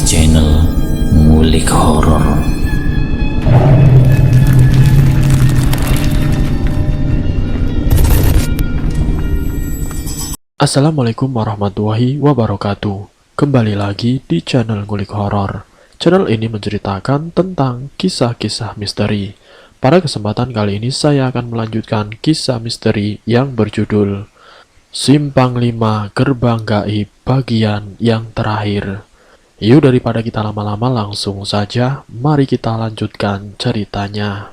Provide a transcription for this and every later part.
channel Ngulik Horor. Assalamualaikum warahmatullahi wabarakatuh. Kembali lagi di channel Ngulik Horor. Channel ini menceritakan tentang kisah-kisah misteri. Pada kesempatan kali ini saya akan melanjutkan kisah misteri yang berjudul Simpang 5 Gerbang Gaib bagian yang terakhir. Yuk, daripada kita lama-lama, langsung saja mari kita lanjutkan ceritanya.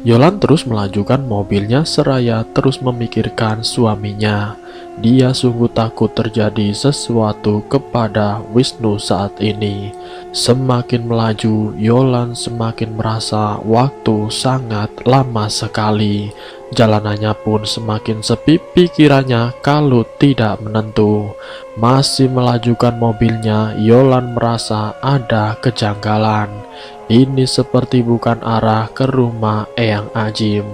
Yolan terus melajukan mobilnya seraya terus memikirkan suaminya. Dia sungguh takut terjadi sesuatu kepada Wisnu saat ini. Semakin melaju, Yolan semakin merasa waktu sangat lama sekali. Jalanannya pun semakin sepi, pikirannya kalut tidak menentu. Masih melajukan mobilnya, Yolan merasa ada kejanggalan. Ini seperti bukan arah ke rumah Eyang Ajim.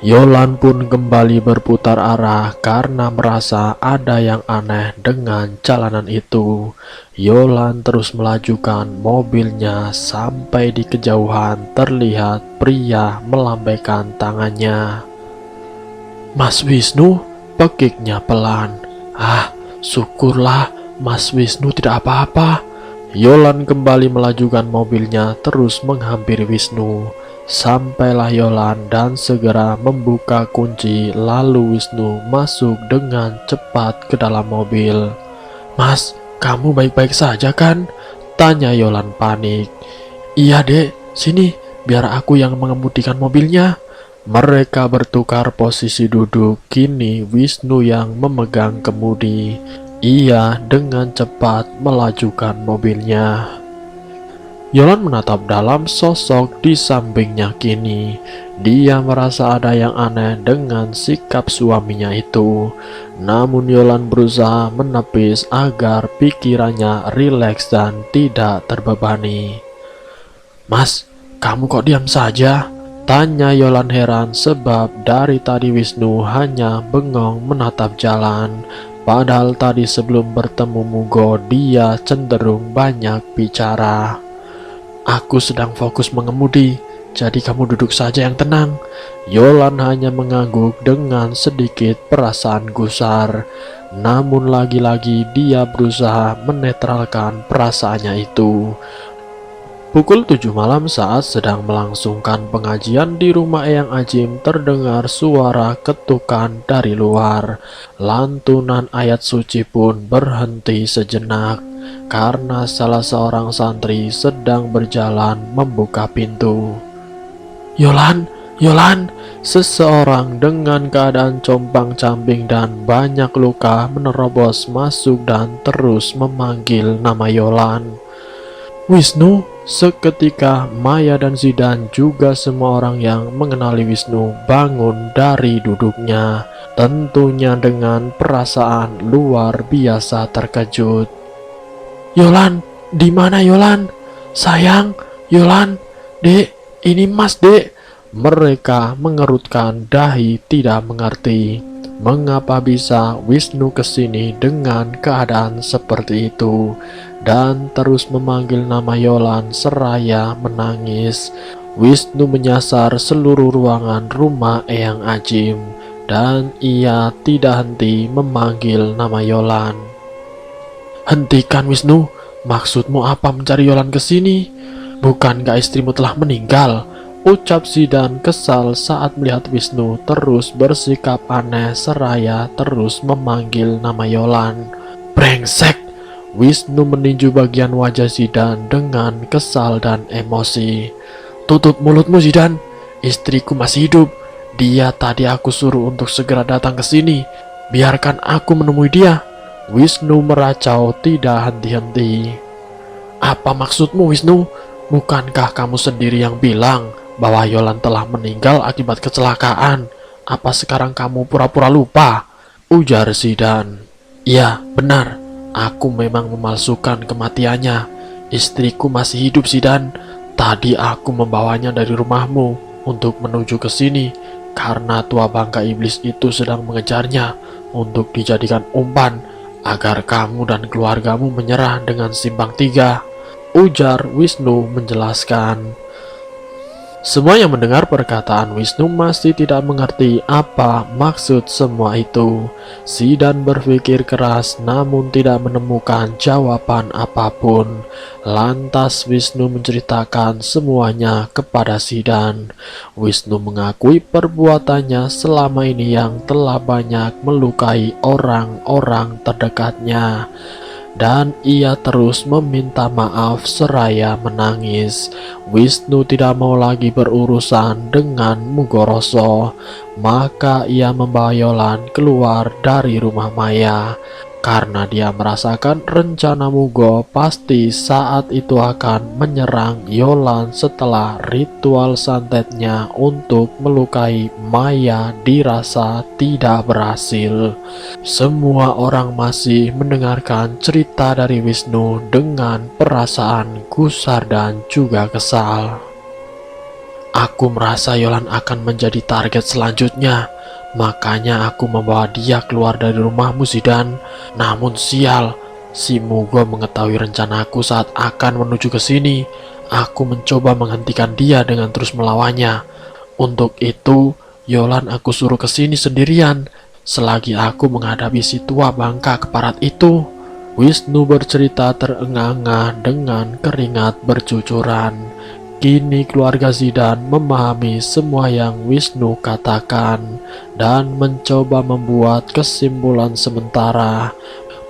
Yolan pun kembali berputar arah karena merasa ada yang aneh dengan jalanan itu. Yolan terus melajukan mobilnya sampai di kejauhan terlihat pria melambaikan tangannya. "Mas Wisnu," pekiknya pelan. Syukurlah Mas Wisnu tidak apa-apa." Yolan kembali melajukan mobilnya terus menghampiri Wisnu. Sampailah Yolan dan segera membuka kunci, lalu Wisnu masuk dengan cepat ke dalam mobil. "Mas, kamu baik-baik saja kan?" tanya Yolan panik. "Iya dek, sini biar aku yang mengemudikan mobilnya." Mereka bertukar posisi duduk, kini Wisnu yang memegang kemudi. Ia dengan cepat melajukan mobilnya. Yolan menatap dalam sosok di sampingnya kini. Dia merasa ada yang aneh dengan sikap suaminya itu. Namun Yolan berusaha menepis agar pikirannya rileks dan tidak terbebani. "Mas, kamu kok diam saja?" tanya Yolan heran sebab dari tadi Wisnu hanya bengong menatap jalan. Padahal tadi sebelum bertemu Mugo dia cenderung banyak bicara. "Aku sedang fokus mengemudi, jadi kamu duduk saja yang tenang." Yolan hanya mengangguk dengan sedikit perasaan gusar. Namun lagi-lagi dia berusaha menetralkan perasaannya itu. Pukul 7 malam saat sedang melangsungkan pengajian di rumah Eyang Ajim, terdengar suara ketukan dari luar. Lantunan ayat suci pun berhenti sejenak karena salah seorang santri sedang berjalan membuka pintu. "Yolan, Yolan!" Seseorang dengan keadaan compang-camping dan banyak luka menerobos masuk dan terus memanggil nama Yolan. "Wisnu!" Seketika Maya dan Zidan juga semua orang yang mengenali Wisnu bangun dari duduknya, tentunya dengan perasaan luar biasa terkejut. "Yolan, di mana Yolan? Sayang, Yolan, Dek, ini Mas, Dek." Mereka mengerutkan dahi tidak mengerti mengapa bisa Wisnu kesini dengan keadaan seperti itu, dan terus memanggil nama Yolan seraya menangis. Wisnu menyasar seluruh ruangan rumah Eyang Ajim, dan ia tidak henti memanggil nama Yolan. "Hentikan Wisnu, maksudmu apa mencari Yolan kesini? Bukankah istrimu telah meninggal?" ucap Zidan kesal saat melihat Wisnu terus bersikap aneh seraya terus memanggil nama Yolan. "Brengsek!" Wisnu meninju bagian wajah Zidan dengan kesal dan emosi. "Tutup mulutmu Zidan, istriku masih hidup. Dia tadi aku suruh untuk segera datang ke sini. Biarkan aku menemui dia." Wisnu meracau tidak henti-henti. "Apa maksudmu Wisnu? Bukankah kamu sendiri yang bilang bahwa Yolan telah meninggal akibat kecelakaan? Apa sekarang kamu pura-pura lupa?" ujar Zidan. "Ya, benar. Aku memang memalsukan kematiannya. Istriku masih hidup Zidan. Tadi aku membawanya dari rumahmu untuk menuju ke sini karena tua bangka iblis itu sedang mengejarnya untuk dijadikan umpan agar kamu dan keluargamu menyerah dengan simpang tiga, ujar Wisnu menjelaskan. Semua yang mendengar perkataan Wisnu masih tidak mengerti apa maksud semua itu. Zidan berpikir keras namun tidak menemukan jawaban apapun. Lantas Wisnu menceritakan semuanya kepada Zidan. Wisnu mengakui perbuatannya selama ini yang telah banyak melukai orang-orang terdekatnya. Dan ia terus meminta maaf seraya menangis. Wisnu tidak mau lagi berurusan dengan Mugoroso, maka ia membawa Yolan keluar dari rumah Maya. Karena dia merasakan rencana Mugo pasti saat itu akan menyerang Yolan setelah ritual santetnya untuk melukai Maya dirasa tidak berhasil. Semua orang masih mendengarkan cerita dari Wisnu dengan perasaan gusar dan juga kesal. Aku merasa Yolan akan menjadi target selanjutnya. Makanya aku membawa dia keluar dari rumahmu, Zidan. Namun sial, si Mugo mengetahui rencanaku saat akan menuju ke sini. Aku mencoba menghentikan dia dengan terus melawannya. Untuk itu, Yolan aku suruh ke sini sendirian. Selagi aku menghadapi si tua bangka keparat itu. Wisnu bercerita terengah-engah dengan keringat bercucuran. Kini keluarga Zidan memahami semua yang Wisnu katakan dan mencoba membuat kesimpulan sementara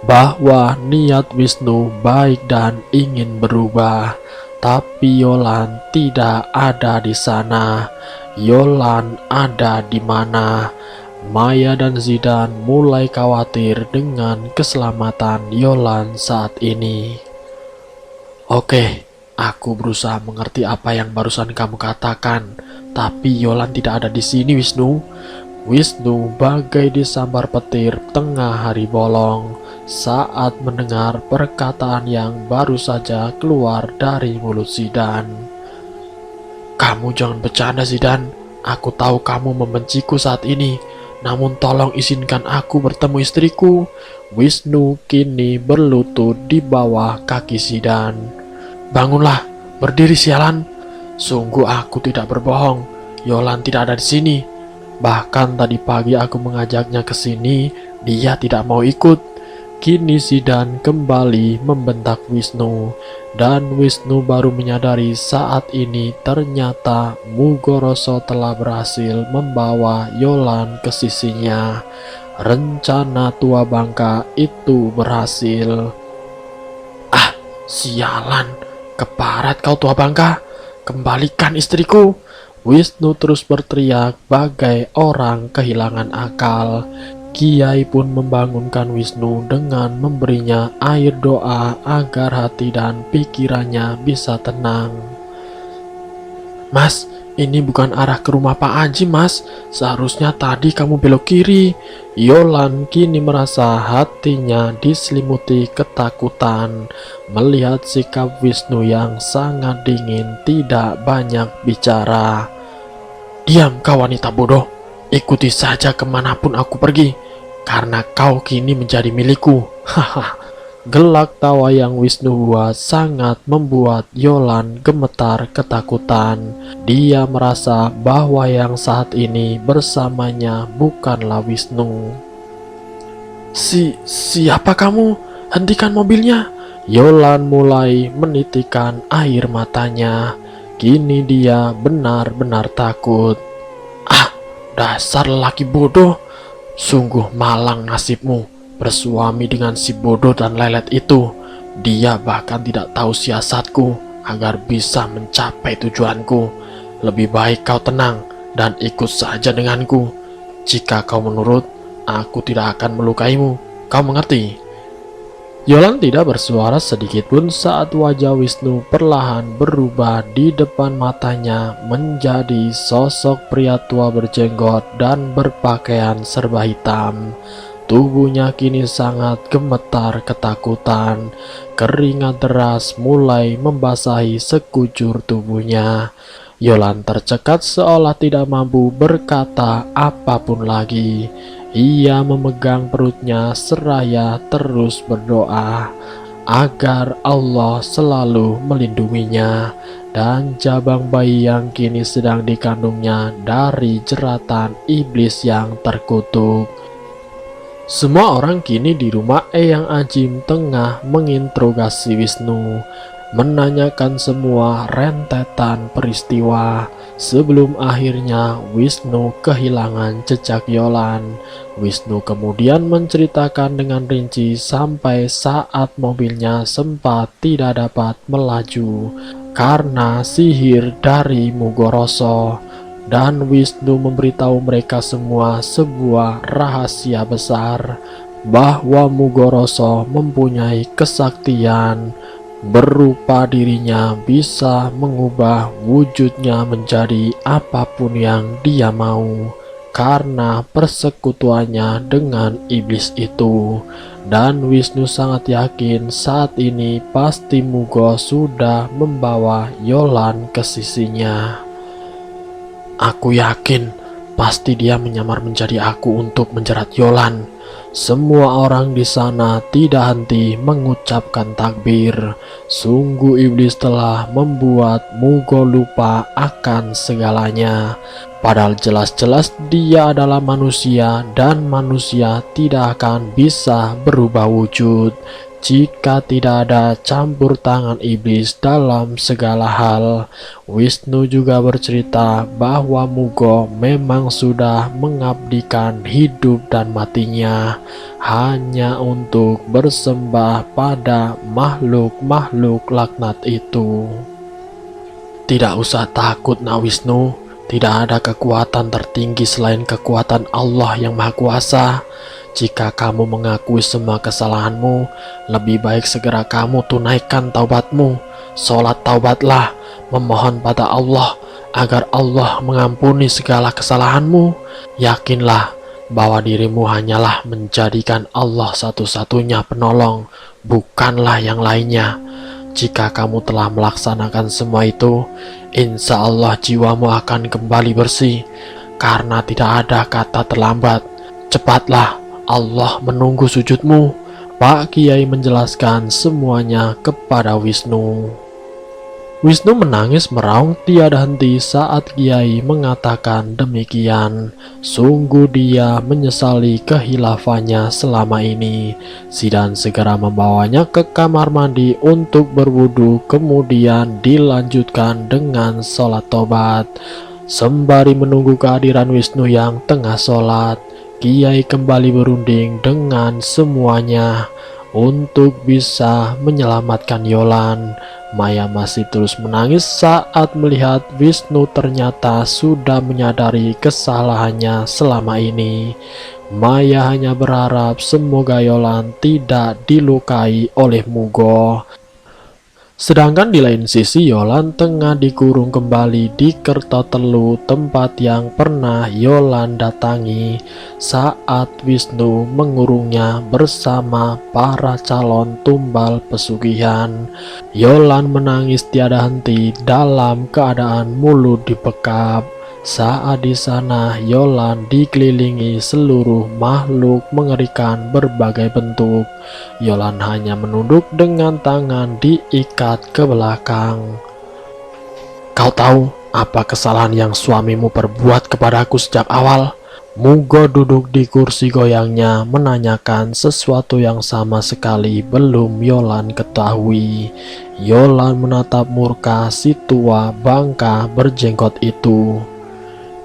bahwa niat Wisnu baik dan ingin berubah. Tapi Yolan tidak ada di sana. Yolan ada di mana? Maya dan Zidan mulai khawatir dengan keselamatan Yolan saat ini. Oke. Aku berusaha mengerti apa yang barusan kamu katakan, tapi Yolan tidak ada di sini, Wisnu. Wisnu bagai disambar petir tengah hari bolong saat mendengar perkataan yang baru saja keluar dari mulut Zidan. Kamu jangan bercanda, Zidan. Aku tahu kamu membenciku saat ini, namun tolong izinkan aku bertemu istriku. Wisnu kini berlutut di bawah kaki Zidan. Bangunlah, berdiri sialan. Sungguh aku tidak berbohong. Yolan tidak ada di sini. Bahkan tadi pagi aku mengajaknya ke sini, dia tidak mau ikut. Kini Zidan kembali membentak Wisnu. Dan Wisnu baru menyadari saat ini ternyata Mugoroso telah berhasil membawa Yolan ke sisinya. Rencana tua bangka itu berhasil. Ah, sialan. Keparat kau tua bangka, kembalikan istriku. Wisnu terus berteriak bagai orang kehilangan akal. Kiai pun membangunkan Wisnu dengan memberinya air doa agar hati dan pikirannya bisa tenang. Mas, ini bukan arah ke rumah Pak Haji, Mas. Seharusnya tadi kamu belok kiri. Yolan kini merasa hatinya diselimuti ketakutan melihat sikap Wisnu yang sangat dingin, tidak banyak bicara. Diam kau wanita bodoh, ikuti saja kemanapun aku pergi, karena kau kini menjadi milikku. Haha. Gelak tawa yang Wisnu buat sangat membuat Yolan gemetar ketakutan. Dia merasa bahwa yang saat ini bersamanya bukanlah Wisnu. Siapa kamu? Hentikan mobilnya. Yolan mulai menitikan air matanya. Kini dia benar-benar takut. Ah, dasar lelaki bodoh. Sungguh malang nasibmu bersuami dengan si bodoh dan lelet itu. Dia bahkan tidak tahu siasatku agar bisa mencapai tujuanku. Lebih baik kau tenang dan ikut saja denganku. Jika kau menurut, aku tidak akan melukaimu. Kau mengerti? Yolan tidak bersuara sedikit pun saat wajah Wisnu perlahan berubah di depan matanya menjadi sosok pria tua berjenggot dan berpakaian serba hitam. Tubuhnya kini sangat gemetar ketakutan. Keringat deras mulai membasahi sekujur tubuhnya. Yolan tercekat seolah tidak mampu berkata apapun lagi. Ia memegang perutnya seraya terus berdoa agar Allah selalu melindunginya dan jabang bayi yang kini sedang dikandungnya dari jeratan iblis yang terkutuk. Semua orang kini di rumah Eyang Ajim tengah menginterogasi Wisnu, menanyakan semua rentetan peristiwa sebelum akhirnya Wisnu kehilangan jejak Yolan. Wisnu kemudian menceritakan dengan rinci sampai saat mobilnya sempat tidak dapat melaju karena sihir dari Mugoroso. Dan Wisnu memberitahu mereka semua sebuah rahasia besar bahwa Mugoroso mempunyai kesaktian berupa dirinya bisa mengubah wujudnya menjadi apapun yang dia mau karena persekutuannya dengan iblis itu. Dan Wisnu sangat yakin saat ini pasti Mugo sudah membawa Yolan ke sisinya. Aku yakin pasti dia menyamar menjadi aku untuk menjerat Yolan. Semua orang di sana tidak henti mengucapkan takbir. Sungguh iblis telah membuat Mugo lupa akan segalanya. Padahal jelas-jelas dia adalah manusia dan manusia tidak akan bisa berubah wujud jika tidak ada campur tangan iblis dalam segala hal. Wisnu juga bercerita bahwa Mugo memang sudah mengabdikan hidup dan matinya hanya untuk bersembah pada makhluk-makhluk laknat itu. Tidak usah takut, Nak Wisnu. Tidak ada kekuatan tertinggi selain kekuatan Allah yang Maha Kuasa. Jika kamu mengakui semua kesalahanmu, lebih baik segera kamu tunaikan taubatmu. Sholat taubatlah, memohon pada Allah agar Allah mengampuni segala kesalahanmu. Yakinlah bahwa dirimu hanyalah menjadikan Allah satu-satunya penolong, bukanlah yang lainnya. Jika kamu telah melaksanakan semua itu, insya Allah jiwamu akan kembali bersih, karena tidak ada kata terlambat. Cepatlah, Allah menunggu sujudmu. Pak Kiai menjelaskan semuanya kepada Wisnu. Wisnu menangis meraung tiada henti saat Kiai mengatakan demikian. Sungguh dia menyesali kehilafannya selama ini. Sidan segera membawanya ke kamar mandi untuk berwudu, kemudian dilanjutkan dengan sholat tobat. Sembari menunggu kehadiran Wisnu yang tengah sholat, Kiai kembali berunding dengan semuanya untuk bisa menyelamatkan Yolan. Maya masih terus menangis saat melihat Wisnu ternyata sudah menyadari kesalahannya selama ini. Maya hanya berharap semoga Yolan tidak dilukai oleh Mugo. Sedangkan di lain sisi Yolan tengah dikurung kembali di Kertotelu, tempat yang pernah Yolan datangi saat Wisnu mengurungnya bersama para calon tumbal pesugihan. Yolan menangis tiada henti dalam keadaan mulut dibekap. Saat di sana Yolan dikelilingi seluruh makhluk mengerikan berbagai bentuk. Yolan hanya menunduk dengan tangan diikat ke belakang. Kau tahu apa kesalahan yang suamimu perbuat kepadaku sejak awal? Mugo duduk di kursi goyangnya menanyakan sesuatu yang sama sekali belum Yolan ketahui. Yolan menatap murka si tua bangka berjenggot itu.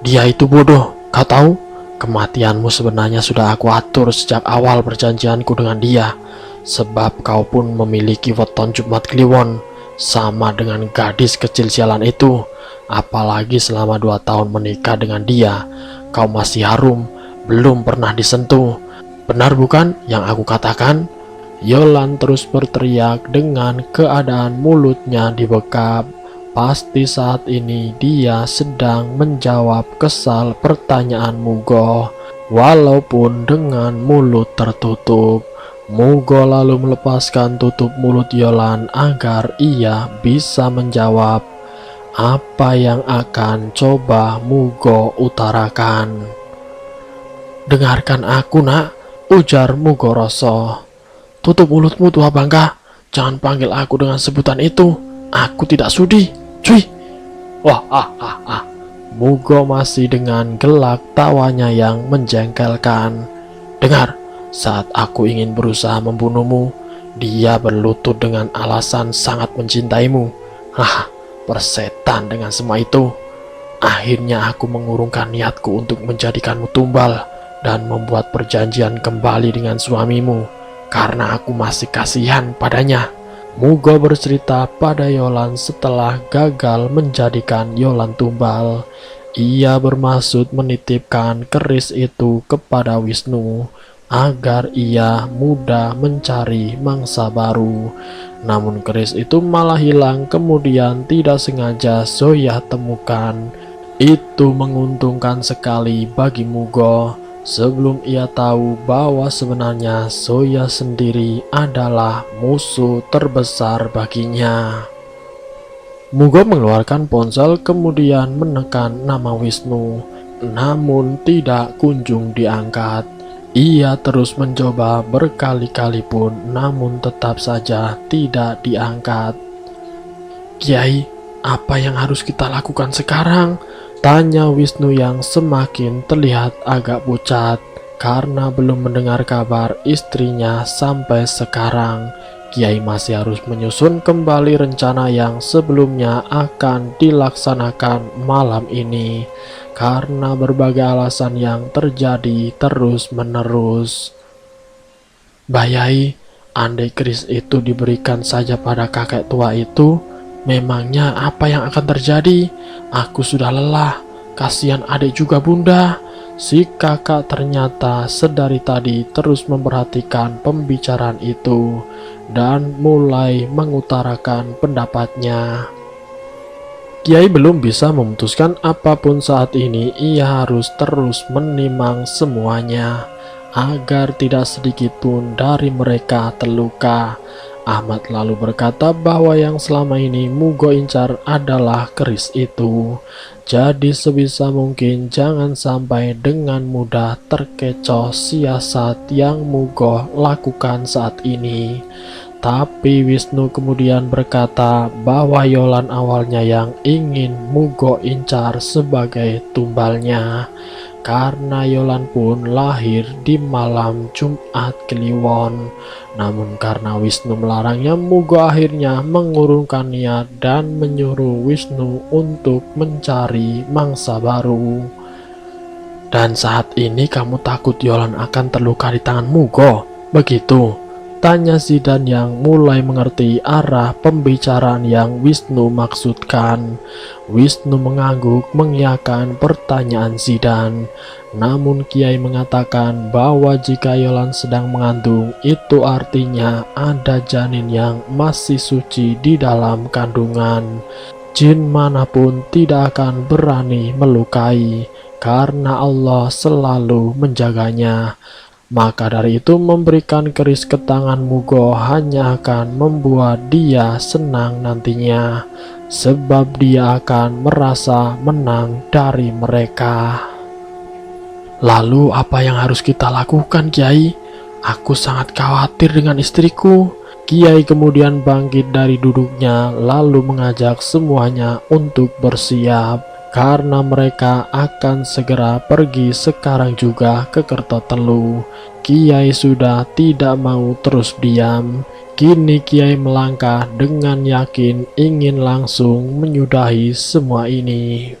Dia itu bodoh, kau tahu? Kematianmu sebenarnya sudah aku atur sejak awal perjanjianku dengan dia. Sebab kau pun memiliki weton Jumat Kliwon, sama dengan gadis kecil sialan itu. Apalagi selama 2 tahun menikah dengan dia, kau masih harum, belum pernah disentuh. Benar bukan yang aku katakan? Yolan terus berteriak dengan keadaan mulutnya dibekap. Pasti saat ini dia sedang menjawab kesal pertanyaan Mugo, walaupun dengan mulut tertutup. Mugo lalu melepaskan tutup mulut Yolan agar ia bisa menjawab. apa yang akan coba Mugo utarakan. "Dengarkan aku, nak," ujar Mugo Roso. "Tutup mulutmu, tua bangka. Jangan panggil aku dengan sebutan itu. Aku tidak sudi. Cuy." Wah, Mugo masih dengan gelak tawanya yang menjengkelkan. "Dengar, saat aku ingin berusaha membunuhmu, dia berlutut dengan alasan sangat mencintaimu. Persetan dengan semua itu. Akhirnya aku mengurungkan niatku untuk menjadikanmu tumbal dan membuat perjanjian kembali dengan suamimu, karena aku masih kasihan padanya." Mugo bercerita pada Yolan setelah gagal menjadikan Yolan tumbal. Ia bermaksud menitipkan keris itu kepada Wisnu agar ia mudah mencari mangsa baru. Namun keris itu malah hilang, kemudian tidak sengaja Zoya temukan. Itu menguntungkan sekali bagi Mugo, sebelum ia tahu bahwa sebenarnya Zoya sendiri adalah musuh terbesar baginya. Mugo mengeluarkan ponsel kemudian menekan nama Wisnu, namun tidak kunjung diangkat. Ia terus mencoba berkali-kali pun, namun tetap saja tidak diangkat. "Kiai, apa yang harus kita lakukan sekarang?" tanya Wisnu yang semakin terlihat agak pucat karena belum mendengar kabar istrinya sampai sekarang. Kiai masih harus menyusun kembali rencana yang sebelumnya akan dilaksanakan malam ini karena berbagai alasan yang terjadi terus-menerus. "Mbah Yai, andai keris itu diberikan saja pada kakek tua itu, memangnya apa yang akan terjadi? Aku sudah lelah, kasihan adik juga bunda." Si kakak ternyata sedari tadi terus memperhatikan pembicaraan itu dan mulai mengutarakan pendapatnya. Kiai belum bisa memutuskan apapun saat ini. Ia harus terus menimang semuanya agar tidak sedikit pun dari mereka terluka. Ahmad lalu berkata bahwa yang selama ini Mugo incar adalah keris itu. Jadi sebisa mungkin jangan sampai dengan mudah terkecoh siasat yang Mugo lakukan saat ini. Tapi Wisnu kemudian berkata bahwa Yolan awalnya yang ingin Mugo incar sebagai tumbalnya, karena Yolan pun lahir di malam Jumat Kliwon. Namun karena Wisnu melarangnya, Mugo akhirnya mengurungkan niat dan menyuruh Wisnu untuk mencari mangsa baru. "Dan saat ini kamu takut Yolan akan terluka di tangan Mugo, begitu?" tanya Zidan yang mulai mengerti arah pembicaraan yang Wisnu maksudkan. Wisnu mengangguk mengiyakan pertanyaan Zidan. Namun Kiai mengatakan bahwa jika Yolan sedang mengandung, itu artinya ada janin yang masih suci di dalam kandungan. Jin manapun tidak akan berani melukai, karena Allah selalu menjaganya. Maka dari itu memberikan keris ke tangan Mugo hanya akan membuat dia senang nantinya, sebab dia akan merasa menang dari mereka. "Lalu apa yang harus kita lakukan, Kiai? Aku sangat khawatir dengan istriku." Kiai kemudian bangkit dari duduknya lalu mengajak semuanya untuk bersiap, karena mereka akan segera pergi sekarang juga ke Kertotelu. Kiai sudah tidak mau terus diam. Kini Kiai melangkah dengan yakin ingin langsung menyudahi semua ini.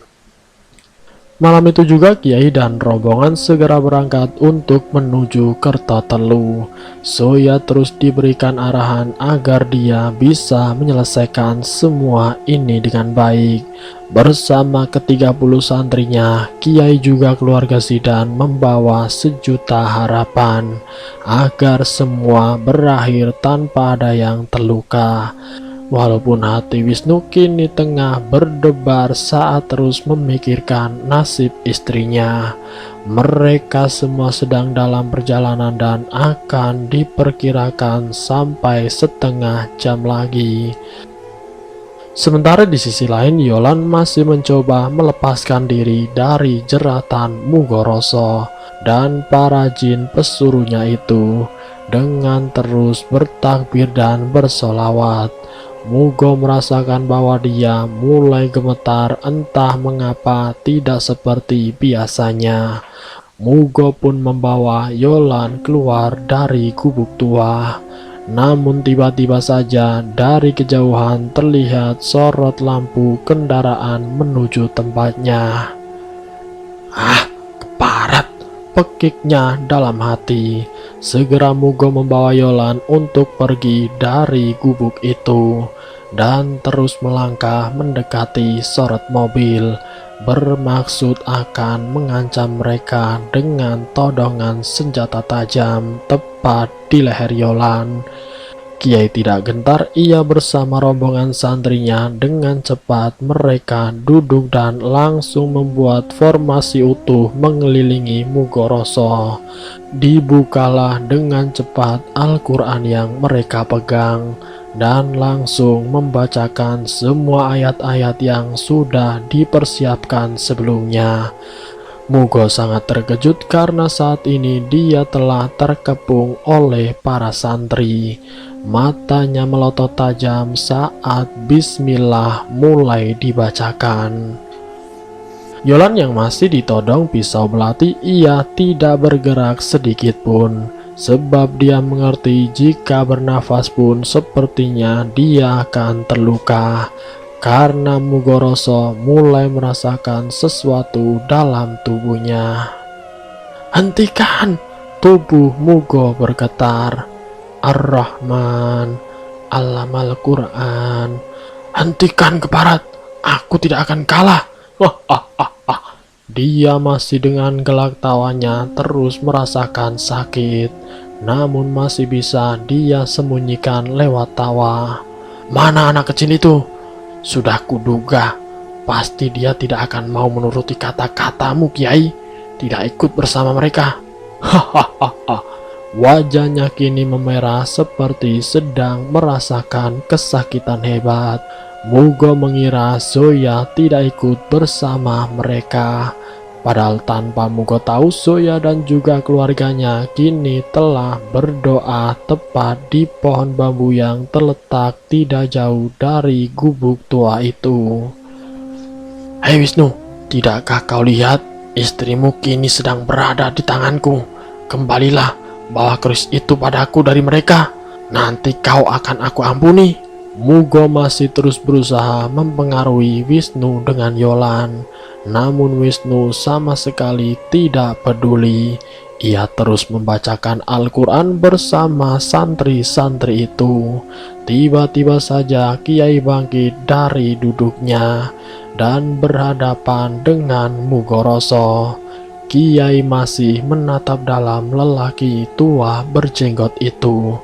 Malam itu juga Kiai dan rombongan segera berangkat untuk menuju Kertotelu. Zoya terus diberikan arahan agar dia bisa menyelesaikan semua ini dengan baik. Bersama ke-30 santrinya, Kiai juga keluarga Zidan membawa sejuta harapan agar semua berakhir tanpa ada yang terluka. Walaupun hati Wisnu kini tengah berdebar saat terus memikirkan nasib istrinya. Mereka semua sedang dalam perjalanan dan akan diperkirakan sampai setengah jam lagi. Sementara di sisi lain, Yolan masih mencoba melepaskan diri dari jeratan Mugoroso dan para jin pesuruhnya itu dengan terus bertakbir dan bersolawat. Mugo merasakan bahwa dia mulai gemetar, entah mengapa tidak seperti biasanya. Mugo pun membawa Yolan keluar dari gubuk tua. Namun tiba-tiba saja dari kejauhan terlihat sorot lampu kendaraan menuju tempatnya. Ah, keparat, pekiknya dalam hati. Segera Mugo membawa Yolan untuk pergi dari gubuk itu dan terus melangkah mendekati sorot mobil, bermaksud akan mengancam mereka dengan todongan senjata tajam tepat di leher Yolan. Kiai tidak gentar, ia bersama rombongan santrinya dengan cepat mereka duduk dan langsung membuat formasi utuh mengelilingi Mugoroso. Dibukalah dengan cepat Al-Quran yang mereka pegang dan langsung membacakan semua ayat-ayat yang sudah dipersiapkan sebelumnya. Mugo sangat terkejut karena saat ini dia telah terkepung oleh para santri. Matanya melotot tajam saat bismillah mulai dibacakan. Yolan yang masih ditodong pisau belati, ia tidak bergerak sedikit pun, sebab dia mengerti jika bernafas pun sepertinya dia akan terluka, karena Mugoroso mulai merasakan sesuatu dalam tubuhnya. Hentikan! Tubuh Mugo bergetar. Ar-Rahman, Allamal Quran. Hentikan keparat, aku tidak akan kalah. Dia masih dengan gelak tawanya terus merasakan sakit, namun masih bisa dia sembunyikan lewat tawa. Mana anak kecil itu? Sudah kuduga, pasti dia tidak akan mau menuruti kata-katamu, Kiai. Tidak ikut bersama mereka. Hahaha. Wajahnya kini memerah seperti sedang merasakan kesakitan hebat. Mugo mengira Zoya tidak ikut bersama mereka. Padahal tanpa Mugo tahu, Zoya dan juga keluarganya kini telah berdoa tepat di pohon bambu yang terletak tidak jauh dari gubuk tua itu. Hei Wisnu, tidakkah kau lihat istrimu kini sedang berada di tanganku? Kembalilah, bawa keris itu padaku dari mereka. Nanti kau akan aku ampuni. Mugo masih terus berusaha mempengaruhi Wisnu dengan Yolan. Namun Wisnu sama sekali tidak peduli. Ia terus membacakan Al-Quran bersama santri-santri itu. Tiba-tiba saja Kiai bangkit dari duduknya dan berhadapan dengan Mugoroso. Kiai masih menatap dalam lelaki tua berjenggot itu.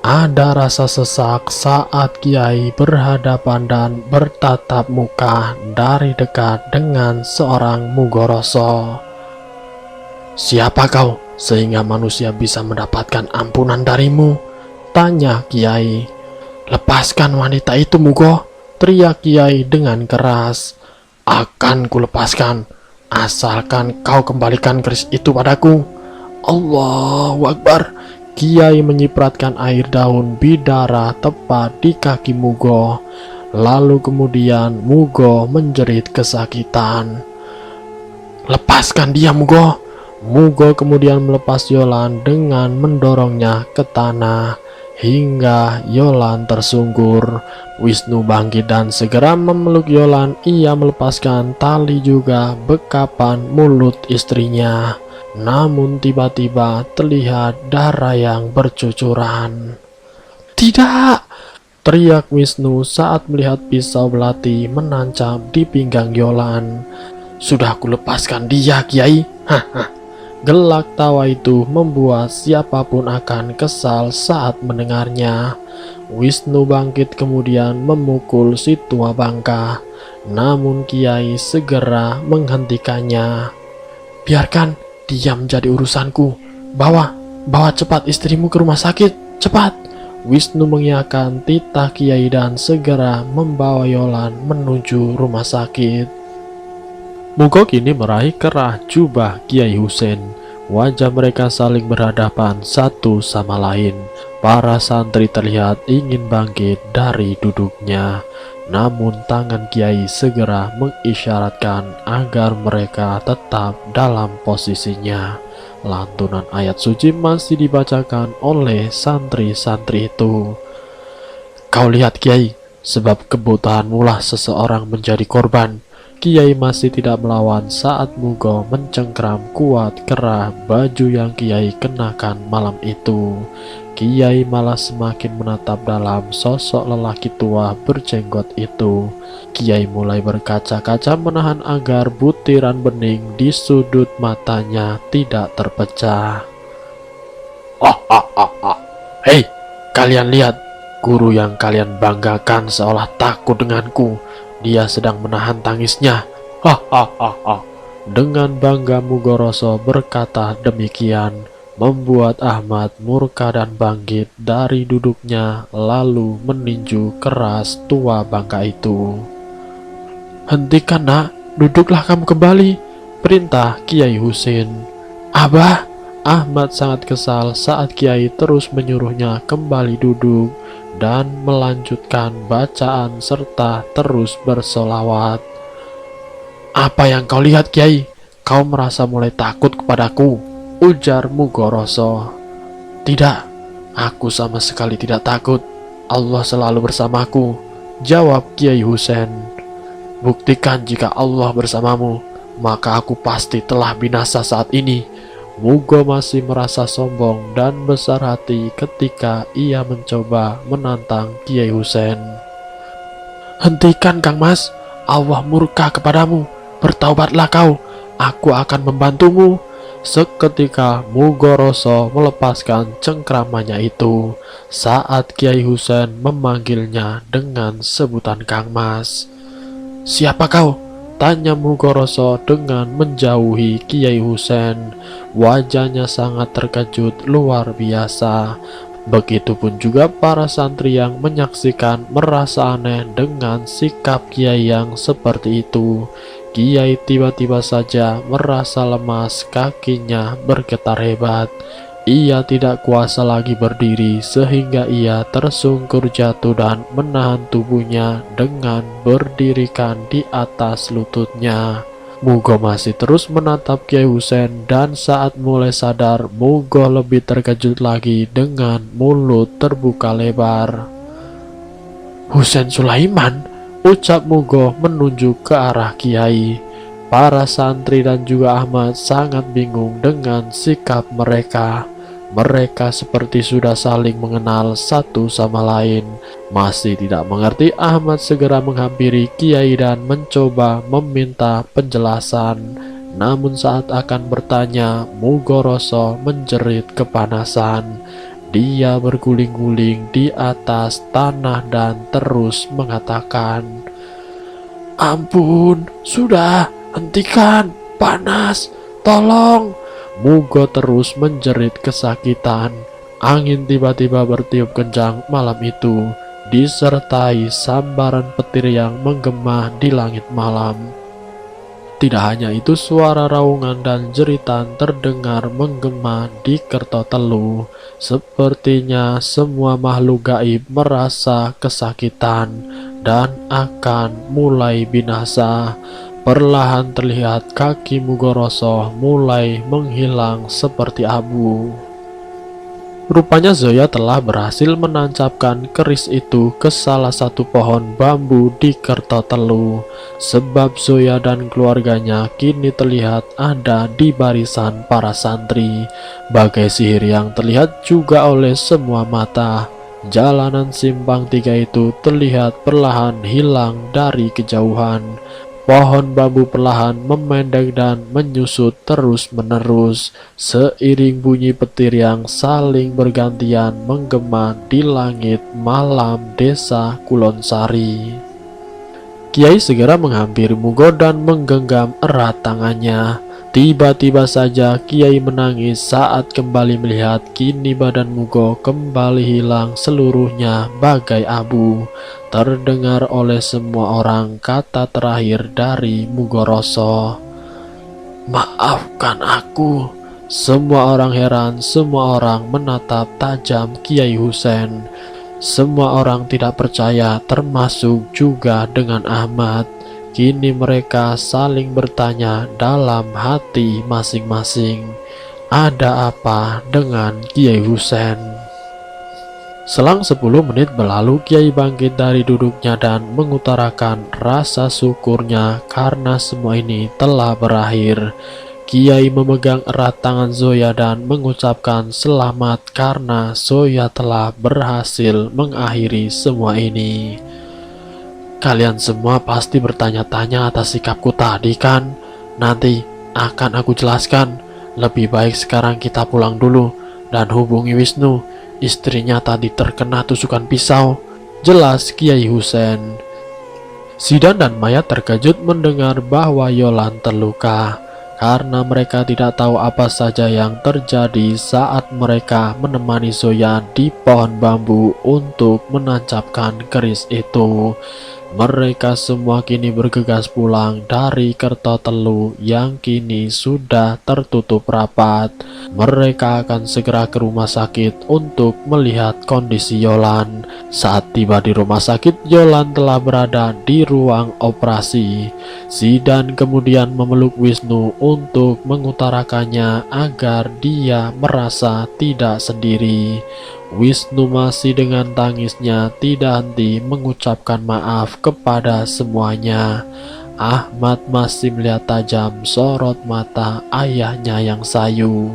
Ada rasa sesak saat Kiai berhadapan dan bertatap muka dari dekat dengan seorang Mugoroso. Siapa kau sehingga manusia bisa mendapatkan ampunan darimu? Tanya Kiai. Lepaskan wanita itu, Mugo, teriak Kiai dengan keras. Akan kulepaskan, asalkan kau kembalikan keris itu padaku. Allahu Akbar. Kiai menyipratkan air daun bidara tepat di kaki Mugo. Lalu kemudian Mugo menjerit kesakitan. Lepaskan dia, Mugo. Mugo kemudian melepas Yolan dengan mendorongnya ke tanah hingga Yolan tersungkur. Wisnu bangkit dan segera memeluk Yolan. Ia melepaskan tali juga bekapan mulut istrinya. Namun tiba-tiba terlihat darah yang bercucuran. Tidak! Teriak Wisnu saat melihat pisau belati menancap di pinggang Yolan. Sudah kulepaskan dia, Kiai. Haha. Gelak tawa itu membuat siapapun akan kesal saat mendengarnya. Wisnu bangkit kemudian memukul si tua bangka. Namun Kiai segera menghentikannya. Biarkan dia menjadi urusanku. Bawa cepat istrimu ke rumah sakit, cepat. Wisnu mengiyakan titah Kiai dan segera membawa Yolan menuju rumah sakit. Mugo kini meraih kerah jubah Kiai Husein. Wajah mereka saling berhadapan satu sama lain. Para santri terlihat ingin bangkit dari duduknya. Namun tangan Kiai segera mengisyaratkan agar mereka tetap dalam posisinya. Lantunan ayat suci masih dibacakan oleh santri-santri itu. Kau lihat Kiai, sebab kebutuhanmu lah seseorang menjadi korban. Kiai masih tidak melawan saat Mugo mencengkram kuat kerah baju yang Kiai kenakan malam itu. Kiai malah semakin menatap dalam sosok lelaki tua berjenggot itu. Kiai mulai berkaca-kaca menahan agar butiran bening di sudut matanya tidak terpecah. Hei, kalian lihat, guru yang kalian banggakan seolah takut denganku. Dia sedang menahan tangisnya. Dengan bangga Mugoroso berkata demikian, membuat Ahmad murka dan bangkit dari duduknya, lalu meninju keras tua bangka itu. Hentikan nak, duduklah kamu kembali, perintah Kiai Husein. Abah, Ahmad sangat kesal saat Kiai terus menyuruhnya kembali duduk dan melanjutkan bacaan serta terus bersolawat. Apa yang kau lihat Kiai? Kau merasa mulai takut kepadaku, ujar Mugoroso. Tidak, aku sama sekali tidak takut. Allah selalu bersamaku, jawab Kiai Husein. Buktikan jika Allah bersamamu, maka aku pasti telah binasa saat ini. Mugo masih merasa sombong dan besar hati ketika ia mencoba menantang Kiai Husein. Hentikan Kang Mas, Allah murka kepadamu, bertaubatlah kau, aku akan membantumu. Seketika Mugoroso melepaskan cengkramannya itu saat Kiai Husein memanggilnya dengan sebutan Kang Mas. Siapa kau? Tanya Mugoroso dengan menjauhi Kiai Husein. Wajahnya sangat terkejut luar biasa. Begitupun juga para santri yang menyaksikan merasa aneh dengan sikap Kiai yang seperti itu. Kiai tiba-tiba saja merasa lemas, kakinya bergetar hebat. Ia tidak kuasa lagi berdiri sehingga ia tersungkur jatuh dan menahan tubuhnya dengan berdirikan di atas lututnya. Mugo masih terus menatap Kiai Husein dan saat mulai sadar, Mugo lebih terkejut lagi dengan mulut terbuka lebar. Husein Sulaiman, ucap Mugo menunjuk ke arah Kiai. Para santri dan juga Ahmad sangat bingung dengan sikap mereka. Mereka seperti sudah saling mengenal satu sama lain. Masih tidak mengerti, Ahmad segera menghampiri Kiai dan mencoba meminta penjelasan. Namun saat akan bertanya, Mugoroso menjerit kepanasan. Dia berguling-guling di atas tanah dan terus mengatakan, "Ampun, sudah, hentikan, panas, tolong." Mugo terus menjerit kesakitan. Angin tiba-tiba bertiup kencang malam itu, disertai sambaran petir yang menggema di langit malam. Tidak hanya itu, suara raungan dan jeritan terdengar menggema di Kertotelu. Sepertinya semua makhluk gaib merasa kesakitan dan akan mulai binasa. Perlahan terlihat kaki Mugoroso mulai menghilang seperti abu. Rupanya Zoya telah berhasil menancapkan keris itu ke salah satu pohon bambu di Kertotelu. Sebab Zoya dan keluarganya kini terlihat ada di barisan para santri. Bagai sihir yang terlihat juga oleh semua mata. Jalanan simpang tiga itu terlihat perlahan hilang dari kejauhan. Pohon bambu perlahan memendek dan menyusut terus-menerus, seiring bunyi petir yang saling bergantian menggema di langit malam desa Kulonsari. Kiai segera menghampiri Mugo dan menggenggam erat tangannya. Tiba-tiba saja Kiai menangis saat kembali melihat kini badan Mugo kembali hilang seluruhnya bagai abu. Terdengar oleh semua orang kata terakhir dari Mugoroso, "Maafkan aku." Semua orang heran, semua orang menatap tajam Kiai Husein. Semua orang tidak percaya, termasuk juga dengan Ahmad. Kini mereka saling bertanya dalam hati masing-masing, ada apa dengan Kiai Husein? Selang 10 menit berlalu, Kiai bangkit dari duduknya dan mengutarakan rasa syukurnya karena semua ini telah berakhir. Kiai memegang erat tangan Zoya dan mengucapkan selamat karena Zoya telah berhasil mengakhiri semua ini. Kalian semua pasti bertanya-tanya atas sikapku tadi kan? Nanti akan aku jelaskan. Lebih baik sekarang kita pulang dulu dan hubungi Wisnu. Istrinya tadi terkena tusukan pisau, jelas Kiai Husein. Zidan dan Maya terkejut mendengar bahwa Yolan terluka, karena mereka tidak tahu apa saja yang terjadi saat mereka menemani Zoya di pohon bambu untuk menancapkan keris itu. Mereka semua kini bergegas pulang dari Kertotelu yang kini sudah tertutup rapat. Mereka akan segera ke rumah sakit untuk melihat kondisi Yolan. Saat tiba di rumah sakit, Yolan telah berada di ruang operasi. Zidan kemudian memeluk Wisnu untuk mengutarakannya agar dia merasa tidak sendiri. Wisnu masih dengan tangisnya tidak henti mengucapkan maaf kepada semuanya. Ahmad masih melihat tajam sorot mata ayahnya yang sayu.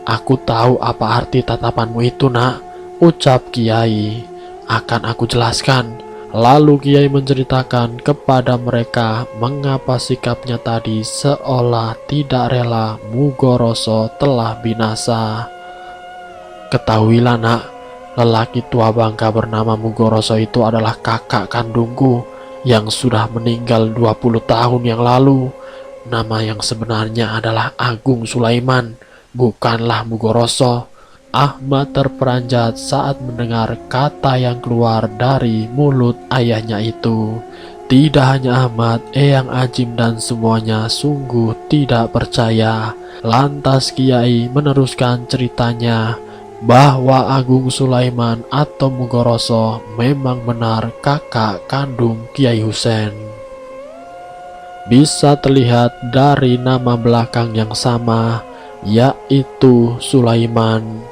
"Aku tahu apa arti tatapanmu itu, nak," ucap Kiai. "Akan aku jelaskan." Lalu Kiai menceritakan kepada mereka mengapa sikapnya tadi seolah tidak rela Mugoroso telah binasa. "Ketahuilah nak, lelaki tua bangka bernama Mugoroso itu adalah kakak kandungku yang sudah meninggal 20 tahun yang lalu. Nama yang sebenarnya adalah Agung Sulaiman, bukanlah Mugoroso." Ahmad terperanjat saat mendengar kata yang keluar dari mulut ayahnya itu. Tidak hanya Ahmad, Eyang Ajim dan semuanya sungguh tidak percaya. Lantas Kiai meneruskan ceritanya bahwa Agung Sulaiman atau Mugoroso memang benar kakak kandung Kiai Husein. Bisa terlihat dari nama belakang yang sama, yaitu Sulaiman.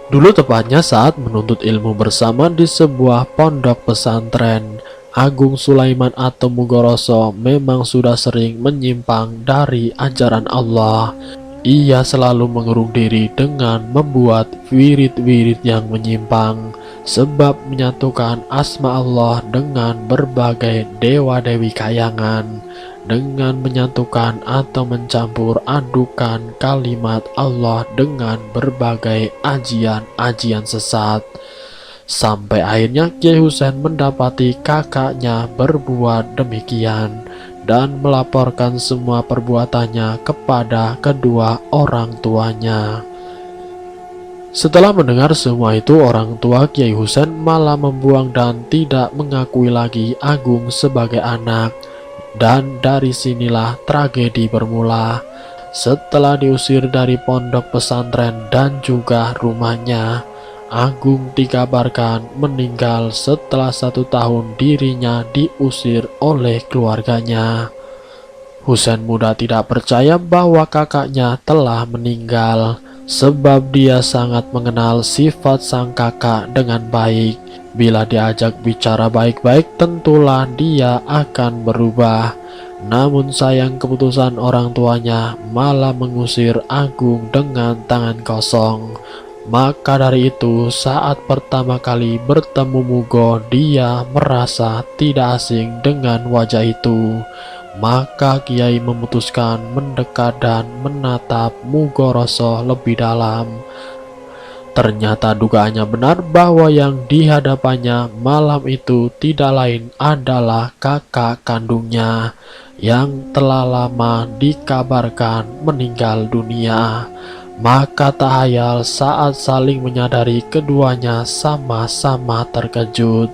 Dulu tepatnya saat menuntut ilmu bersama di sebuah pondok pesantren, Agung Sulaiman atau Mugoroso memang sudah sering menyimpang dari ajaran Allah. Ia selalu mengurung diri dengan membuat wirid-wirid yang menyimpang, sebab menyatukan asma Allah dengan berbagai dewa-dewi kayangan, dengan menyatukan atau mencampur adukan kalimat Allah dengan berbagai ajian-ajian sesat. Sampai akhirnya Kiai Husein mendapati kakaknya berbuat demikian dan melaporkan semua perbuatannya kepada kedua orang tuanya. Setelah mendengar semua itu, orang tua Kiai Husein malah membuang dan tidak mengakui lagi Agung sebagai anak. Dan dari sinilah tragedi bermula. Setelah diusir dari pondok pesantren dan juga rumahnya, Agung dikabarkan meninggal setelah 1 tahun dirinya diusir oleh keluarganya. Husein muda tidak percaya bahwa kakaknya telah meninggal, sebab dia sangat mengenal sifat sang kakak dengan baik. Bila diajak bicara baik-baik, tentulah dia akan berubah. Namun sayang, keputusan orang tuanya malah mengusir Agung dengan tangan kosong. Maka dari itu, saat pertama kali bertemu Mugo, dia merasa tidak asing dengan wajah itu. Maka Kiai memutuskan mendekat dan menatap Mugoroso lebih dalam. Ternyata dugaannya benar bahwa yang dihadapannya malam itu tidak lain adalah kakak kandungnya. yang telah lama dikabarkan meninggal dunia. Maka tak hayal saat saling menyadari keduanya sama-sama terkejut.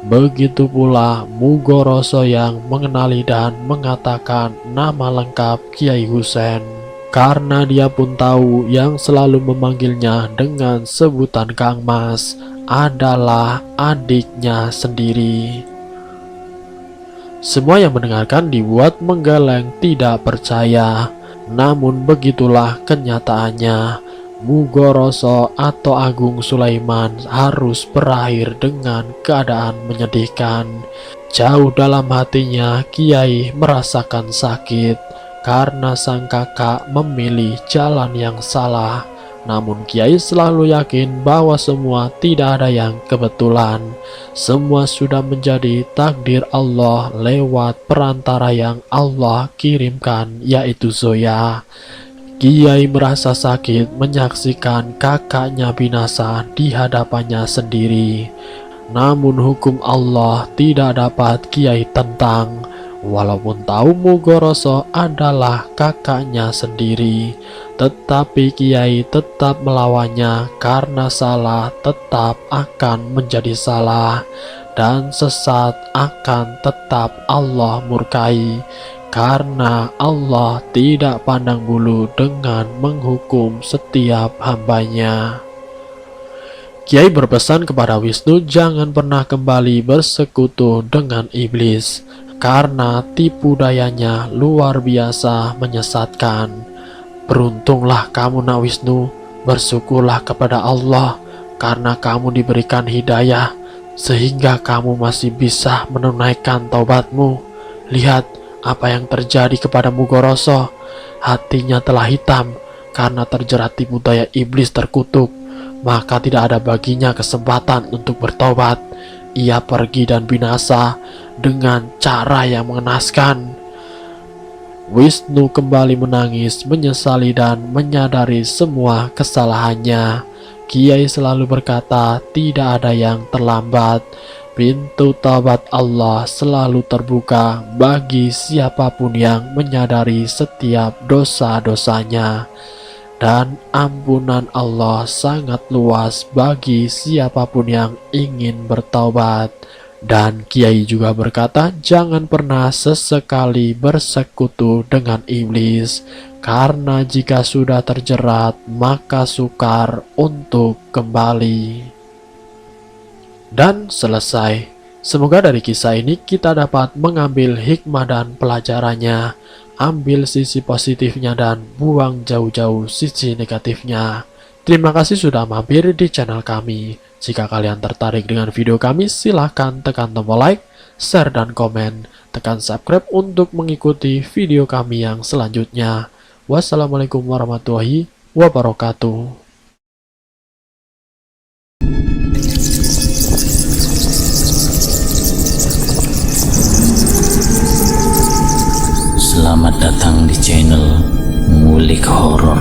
Begitu pula Mugoroso yang mengenali dan mengatakan nama lengkap Kiai Husein, karena dia pun tahu yang selalu memanggilnya dengan sebutan Kang Mas adalah adiknya sendiri. Semua yang mendengarkan dibuat menggeleng tidak percaya. Namun begitulah kenyataannya. Mugoroso atau Agung Sulaiman harus berakhir dengan keadaan menyedihkan. Jauh dalam hatinya Kiai merasakan sakit karena sang kakak memilih jalan yang salah. Namun Kiai selalu yakin bahwa semua tidak ada yang kebetulan. Semua sudah menjadi takdir Allah lewat perantara yang Allah kirimkan, yaitu Zoya. Kiai merasa sakit menyaksikan kakaknya binasa di hadapannya sendiri. Namun hukum Allah tidak dapat Kiai tentang. Walaupun tahu Mugoroso adalah kakaknya sendiri, tetapi Kiai tetap melawannya karena salah tetap akan menjadi salah, dan sesat akan tetap Allah murkai, karena Allah tidak pandang bulu dengan menghukum setiap hambanya. Kiai berpesan kepada Wisnu jangan pernah kembali bersekutu dengan iblis, karena tipu dayanya luar biasa menyesatkan. Beruntunglah kamu Nak Wisnu, bersyukurlah kepada Allah karena kamu diberikan hidayah sehingga kamu masih bisa menunaikan taubatmu. Lihat apa yang terjadi kepada Mugoroso, hatinya telah hitam karena terjerat tipu daya iblis terkutuk, maka tidak ada baginya kesempatan untuk bertobat. Ia pergi dan binasa dengan cara yang mengenaskan. Wisnu kembali menangis, menyesali dan menyadari semua kesalahannya. Kiai selalu berkata, tidak ada yang terlambat. Pintu taubat Allah selalu terbuka bagi siapapun yang menyadari setiap dosa-dosanya. Dan ampunan Allah sangat luas bagi siapapun yang ingin bertaubat. Dan Kiai juga berkata, jangan pernah sesekali bersekutu dengan iblis, karena jika sudah terjerat, maka sukar untuk kembali. Dan selesai. Semoga dari kisah ini kita dapat mengambil hikmah dan pelajarannya. Ambil sisi positifnya dan buang jauh-jauh sisi negatifnya. Terima kasih sudah mampir di channel kami. Jika kalian tertarik dengan video kami, silahkan tekan tombol like, share, dan komen. Tekan subscribe untuk mengikuti video kami yang selanjutnya. Wassalamualaikum warahmatullahi wabarakatuh. Selamat datang di channel Ngulik Horor.